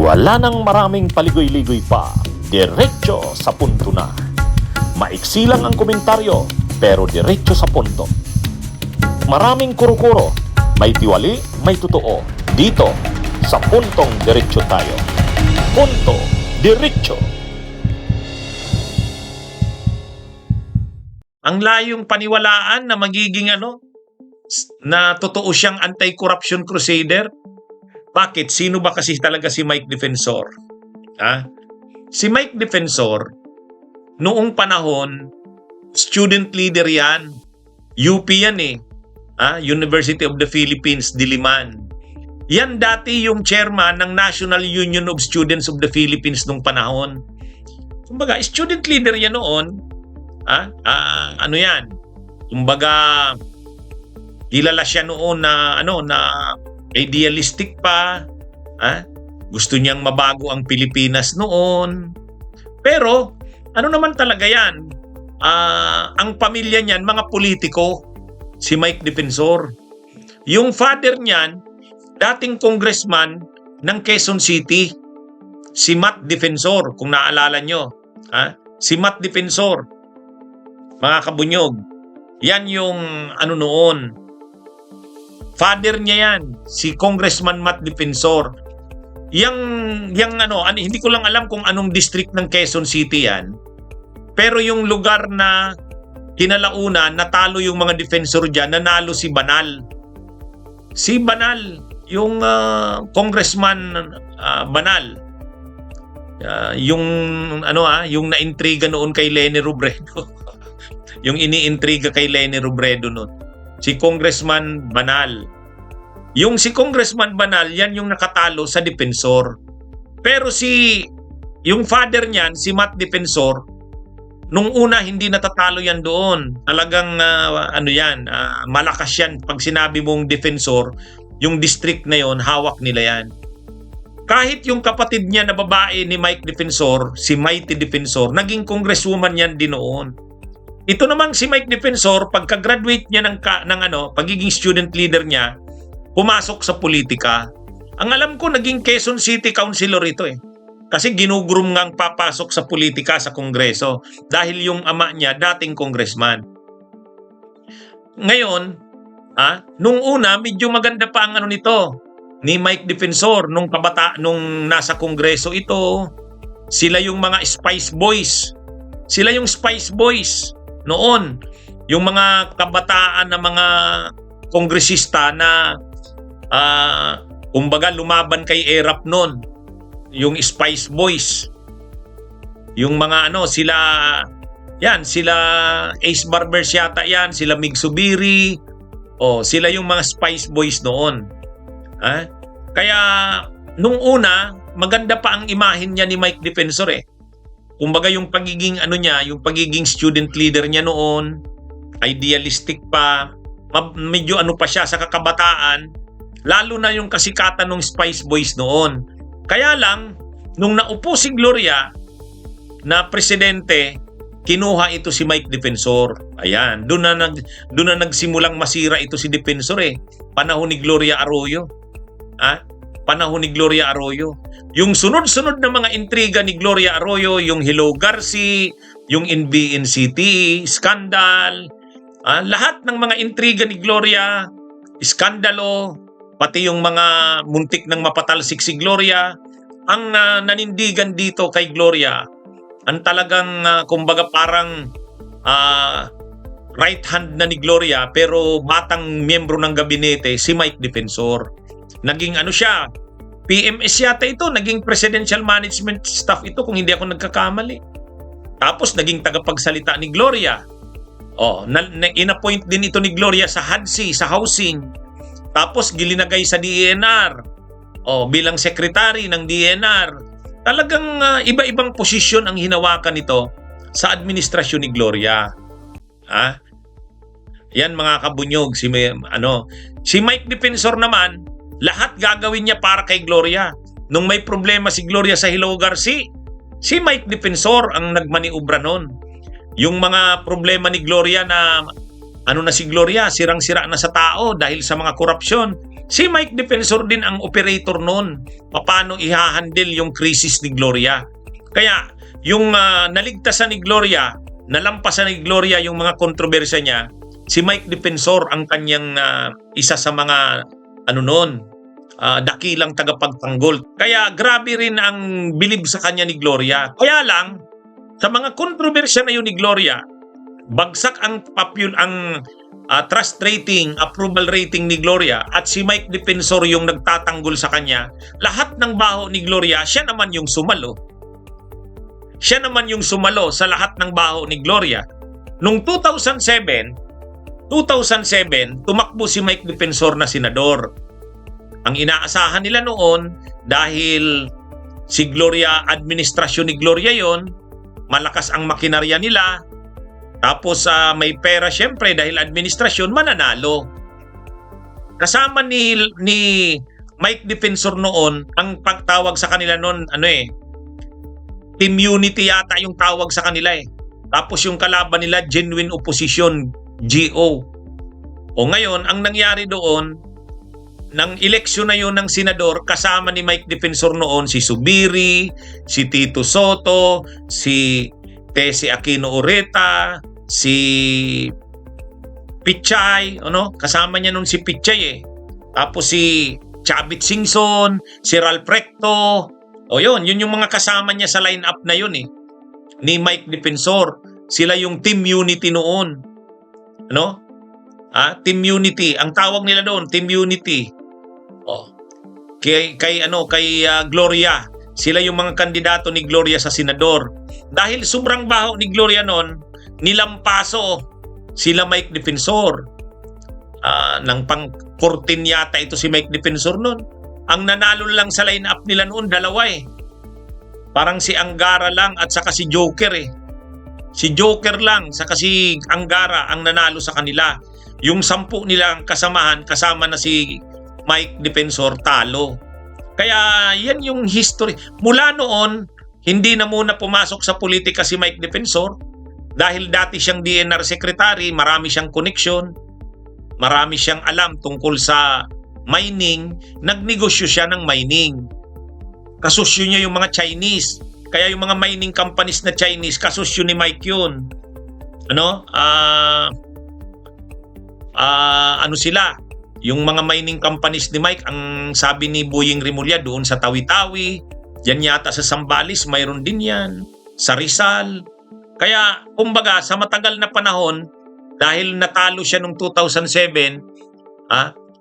Wala nang maraming paligoy-ligoy pa, diretso sa punto na. Maiksi lang ang komentaryo, pero diretso sa punto. Maraming kuro-kuro, may tiwali, may totoo. Dito, sa puntong diretso tayo. Punto, diretso. Ang layong paniwalaan na magiging na totoo siyang anti-corruption crusader. Bakit? Sino ba kasi talaga si Mike Defensor? Si Mike Defensor, noong panahon, student leader yan. UP yan University of the Philippines, Diliman. Yan dati yung chairman ng National Union of Students of the Philippines nung panahon. Kumbaga, student leader yan noon. Kumbaga, kilala siya noon na idealistic pa. Gusto niyang mabago ang Pilipinas noon. Pero, ano naman talaga yan? Ang pamilya niyan, mga politiko, si Mike Defensor. Yung father niyan, dating congressman ng Quezon City, si Matt Defensor, kung naalala nyo. Si Matt Defensor, mga kabunyog, yan yung noon. Father niya yan, si Congressman Matt Defensor. Hindi ko lang alam kung anong district ng Quezon City yan. Pero yung lugar na kinalaunan, natalo yung mga defensor dyan, nanalo si Banal. Si Banal, yung Congressman Banal. Yung naintriga noon kay Leni Robredo. Yung iniintriga kay Leni Robredo noon. Si Congressman Banal. Yung si Congressman Banal, yan yung nakatalo sa Defensor. Pero yung father niyan, si Matt Defensor, nung una hindi natatalo yan doon. Talagang malakas yan. Pag sinabi mong Defensor, yung district na yon, hawak nila yan. Kahit yung kapatid niya na babae ni Mike Defensor, si Mighty Defensor, naging congresswoman yan din noon. Ito namang si Mike Defensor, pagka-graduate niya ng pagiging student leader niya, pumasok sa politika. Ang alam ko, naging Quezon City Councilor ito Kasi ginugroom ngang papasok sa politika sa Kongreso dahil yung ama niya dating congressman. Ngayon, nung una, medyo maganda pa ang nito ni Mike Defensor nung nasa Kongreso ito. Sila yung mga Spice Boys. Sila yung Spice Boys noon. Yung mga kabataan na mga kongresista na kumbaga lumaban kay Erap noon. Yung Spice Boys. Yung mga sila Ace Barbers yata yan, sila Mig Subiri. Sila yung mga Spice Boys noon. Kaya nung una, maganda pa ang imahen niya ni Mike Defensor Kumbaga yung pagiging yung pagiging student leader niya noon, idealistic pa, medyo pa siya sa kakabataan, lalo na yung kasikatan ng Spice Boys noon. Kaya lang, nung naupo si Gloria na presidente, kinuha ito si Mike Defensor. Ayan, doon na nagsimulang masira ito si Defensor Panahon ni Gloria Arroyo. Panahon ni Gloria Arroyo. Yung sunod-sunod na mga intriga ni Gloria Arroyo, yung Hello Garci, yung NBNCT, scandal, lahat ng mga intriga ni Gloria, iskandalo, pati yung mga muntik ng mapatalsik si Gloria, ang nanindigan dito kay Gloria, ang talagang kumbaga parang right hand na ni Gloria pero batang miyembro ng gabinete, si Mike Defensor. Naging siya, PMS yata ito, naging presidential management staff ito kung hindi ako nagkakamali. Tapos naging tagapagsalita ni Gloria. In-appoint din ito ni Gloria sa HADSI, sa housing. Tapos gilinagay sa DENR. Bilang secretary ng DENR. Talagang iba-ibang posisyon ang hinawakan nito sa administrasyon ni Gloria. Yan mga kabunyog, si Mike Defensor naman, lahat gagawin niya para kay Gloria. Nung may problema si Gloria sa Hello Garci, si Mike Defensor ang nagmaniubra noon. Yung mga problema ni Gloria na si Gloria, sirang-sira na sa tao dahil sa mga korupsyon, Si Mike Defensor din ang operator noon. Paano ihahandle yung krisis ni Gloria. Kaya yung naligtasan ni Gloria, nalampasan ni Gloria yung mga kontrobersya niya, si Mike Defensor ang kanyang isa sa mga dakilang tagapagtanggol. Kaya grabe rin ang bilib sa kanya ni Gloria. Kaya lang, sa mga kontrobersya na yun ni Gloria, bagsak ang trust rating, approval rating ni Gloria at si Mike Defensor yung nagtatanggol sa kanya. Lahat ng baho ni Gloria, siya naman yung sumalo. Siya naman yung sumalo sa lahat ng baho ni Gloria. Noong 2007, tumakbo si Mike Defensor na senador. Ang inaasahan nila noon, dahil si Gloria, administrasyon ni Gloria yon, malakas ang makinarya nila, tapos may pera syempre dahil administrasyon, mananalo. Kasama ni Mike Defensor noon, ang pagtawag sa kanila noon, Team Unity yata yung tawag sa kanila eh. Tapos yung kalaban nila, Genuine Opposition, GO. O ngayon, ang nangyari doon, nang eleksyon na yun ng senador, kasama ni Mike Defensor noon si Subiri, si Tito Soto, si Tessie Aquino Ureta, si Pichay, kasama niya noon si Pichay eh. Tapos si Chavit Singson, si Ralph Recto. O yun yung mga kasama niya sa line-up na yun eh. Ni Mike Defensor. Sila yung Team Unity noon. Team Unity. Ang tawag nila doon, Team Unity. Kay Gloria. Sila yung mga kandidato ni Gloria sa senador. Dahil sobrang baho ni Gloria noon, nilampaso sila Mike Defensor. Nang pang-14 yata ito si Mike Defensor noon. Ang nanalo lang sa line-up nila noon, dalawa eh. Parang si Angara lang at saka si Joker eh. Si Joker lang saka si Angara ang nanalo sa kanila. Yung 10 nilang kasamahan, kasama na si Mike Defensor, talo. Kaya yan yung history. Mula noon, hindi na muna pumasok sa politika si Mike Defensor dahil dati siyang DNR secretary, marami siyang connection, marami siyang alam tungkol sa mining, nagnegosyo siya ng mining. Kasusyo niya yung mga Chinese. Kaya yung mga mining companies na Chinese, kasusyo ni Mike yun. Sila? Yung mga mining companies ni Mike, ang sabi ni Boying Rimulya doon sa Tawi-Tawi, yan yata sa Zambales, mayroon din yan. Sa Rizal. Kaya, kumbaga, sa matagal na panahon, dahil natalo siya noong 2007,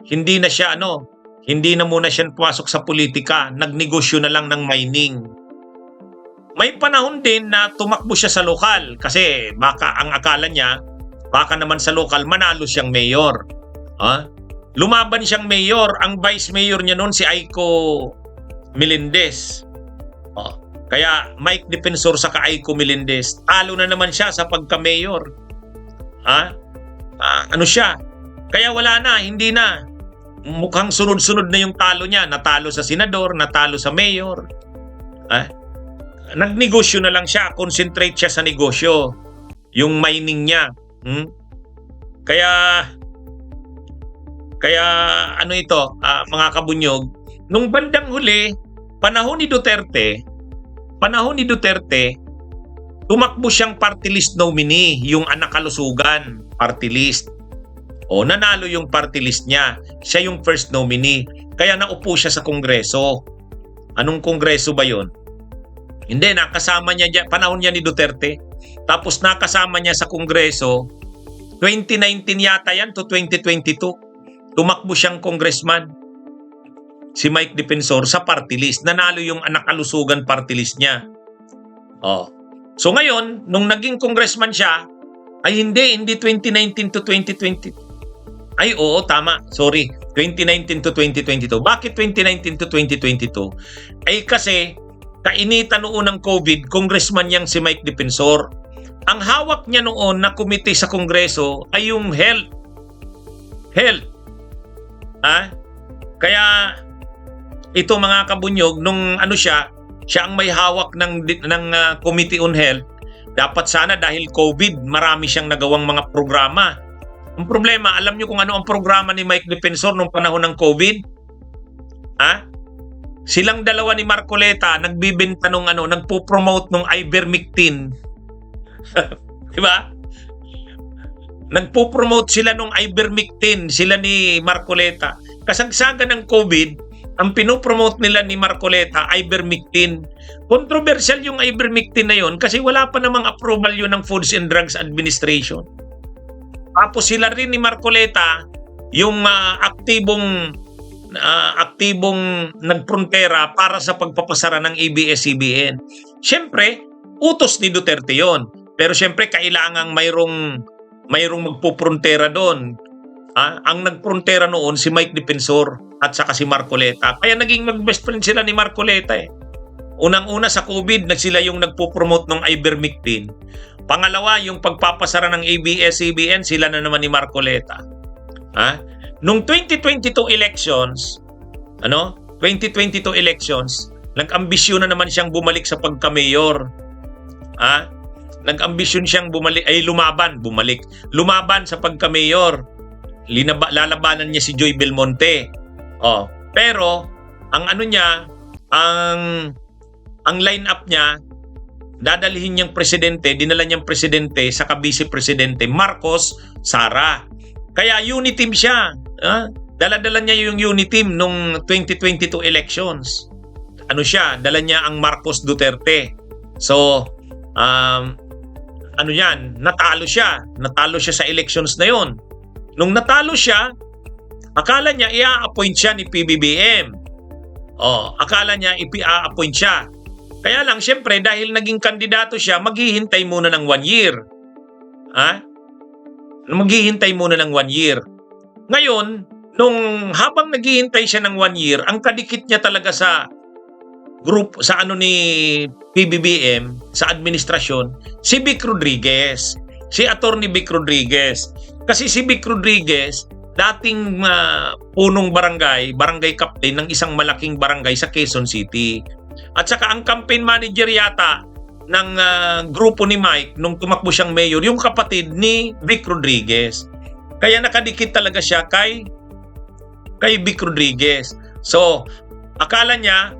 hindi na muna siya pumasok sa politika, nagnegosyo na lang ng mining. May panahon din na tumakbo siya sa lokal kasi baka ang akala niya, baka naman sa lokal manalo siyang mayor. Lumaban siyang mayor, ang vice mayor niya noon si Aiko Melendez. Kaya Mike Defensor sa Aiko Melendez, talo na naman siya sa pagka-mayor. Kaya wala na, hindi na. Mukhang sunod-sunod na yung talo niya. Natalo sa senador, natalo sa mayor. Nagnegosyo na lang siya. Concentrate siya sa negosyo. Yung mining niya. Kaya mga kabunyog, nung bandang huli, panahon ni Duterte, tumakbo siyang party list nominee, yung anak kalusugan, party list. Nanalo yung party list niya. Siya yung first nominee. Kaya naupo siya sa Kongreso. Anong Kongreso ba yun? Hindi, nakasama niya dyan. Panahon niya ni Duterte. Tapos nakasama niya sa Kongreso. 2019 yata yan to 2022. Tumakbo siyang congressman. Si Mike Defensor sa party list. Nanalo yung anak kalusugan party list niya. So ngayon, nung naging congressman siya, ay hindi 2019 to 2020. Ay, oo, tama. Sorry. 2019 to 2022. Bakit 2019 to 2022? Ay kasi, kainitan noon ng COVID, congressman niyang si Mike Defensor. Ang hawak niya noon na komite sa Kongreso ay yung health. Kaya, ito mga kabunyog, nung siya ang may hawak ng Committee on Health. Dapat sana dahil COVID, marami siyang nagawang mga programa. Ang problema, alam nyo kung ano ang programa ni Mike Defensor nung panahon ng COVID? Ha? Silang dalawa ni Marcoleta nagbibenta nung nagpo-promote nung ivermectin. Di ba? Nagpo-promote sila nung ivermectin, sila ni Marcoleta. Kasagsagan ng COVID, ang pinopromote nila ni Marcoleta, ivermectin. Controversial yung ivermectin na yon kasi wala pa namang approval yun ng Foods and Drugs Administration. Tapos sila rin ni Marcoleta, yung aktibong nagprontera para sa pagpapasara ng ABS-CBN. Siyempre, utos ni Duterte yon. Pero siyempre, kailangang mayroong magpuprontera doon. Ang nagprontera noon si Mike Defensor at saka si Marcoleta. Kaya naging mag-best friend sila ni Marcoleta eh. Unang-una sa COVID, sila yung nagpo-promote ng ivermectin. Pangalawa, yung pagpapasara ng ABS-CBN, sila na naman ni Marcoleta. Nung 2022 elections, 2022 elections, nag-ambisyon na naman siyang bumalik sa pagka-mayor. Nag-ambisyon siyang lumaban sa pagka-mayor. Lalabanan niya si Joy Belmonte. Pero ang line-up niya, dadalhin niyang dinala niyang presidente sa vice presidente Marcos Sara. Kaya unity team siya. Dala-dala niya yung unity team nung 2022 elections. Dala niya ang Marcos Duterte. So, natalo siya. Natalo siya sa elections na yon. Nung natalo siya, akala niya i-appoint siya ni PBBM. Akala niya i-appoint siya. Kaya lang, siyempre, dahil naging kandidato siya, maghihintay muna ng 1 year. Maghihintay muna ng 1 year. Ngayon, habang naghihintay siya ng 1 year, ang kadikit niya talaga sa group, sa ni PBBM, sa administrasyon, si Vic Rodriguez. Si Attorney Vic Rodriguez. Kasi si Vic Rodriguez, dating punong barangay captain ng isang malaking barangay sa Quezon City. At saka ang campaign manager yata ng grupo ni Mike nung tumakbo siyang mayor, yung kapatid ni Vic Rodriguez. Kaya nakadikit talaga siya kay Vic Rodriguez. So, akala niya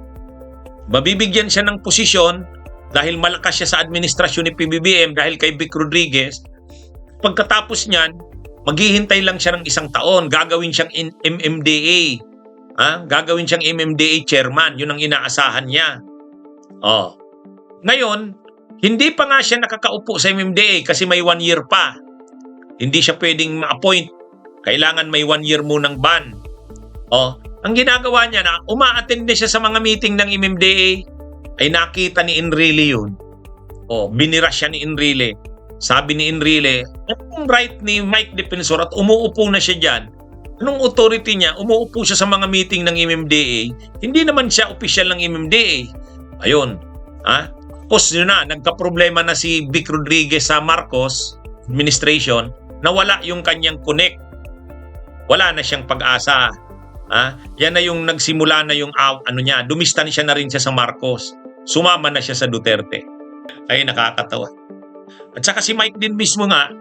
mabibigyan siya ng posisyon dahil malakas siya sa administrasyon ni PBBM dahil kay Vic Rodriguez. Pagkatapos niyan, maghihintay lang siya ng 1 taon, gagawin siyang MMDA. Gagawin siyang MMDA chairman, yun ang inaasahan niya. Ngayon, hindi pa nga siya nakakaupo sa MMDA kasi may 1 year pa. Hindi siya pwedeng ma-appoint. Kailangan may 1 year munang ban. Ang ginagawa niya na uma-attend siya sa mga meeting ng MMDA, ay nakita ni Enrile yun. Binira siya ni Enrile. Sabi ni Enrile, anong right ni Mike Defensor at umuupo na siya dyan? Anong authority niya? Umuupo siya sa mga meeting ng MMDA. Hindi naman siya opisyal ng MMDA. Ayun. Tapos yun na, nagka-problema na si Vic Rodriguez sa Marcos administration na wala yung kanyang connect. Wala na siyang pag-asa. Yan na yung nagsimula na yung niya. Dumistan siya na rin siya sa Marcos. Sumama na siya sa Duterte. Ay, nakakatawa. At saka si Mike din mismo nga,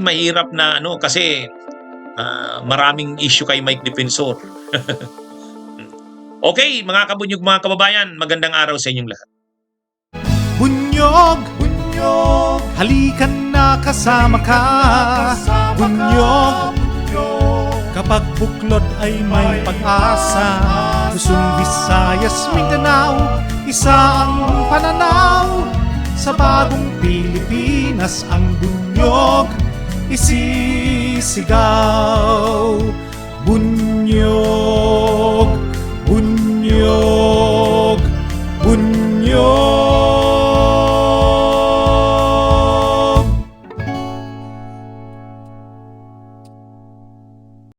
mahirap na kasi maraming issue kay Mike Defensor. Okay, mga kabunyog, mga kababayan, magandang araw sa inyong lahat. Bunyog, halikan na kasama ka. Bunyog, kapag buklod ay may pag-asa. Luzon, Visayas, Mindanao, isa ang pananaw. Sa bagong Pilipinas ang bunyog isisigaw.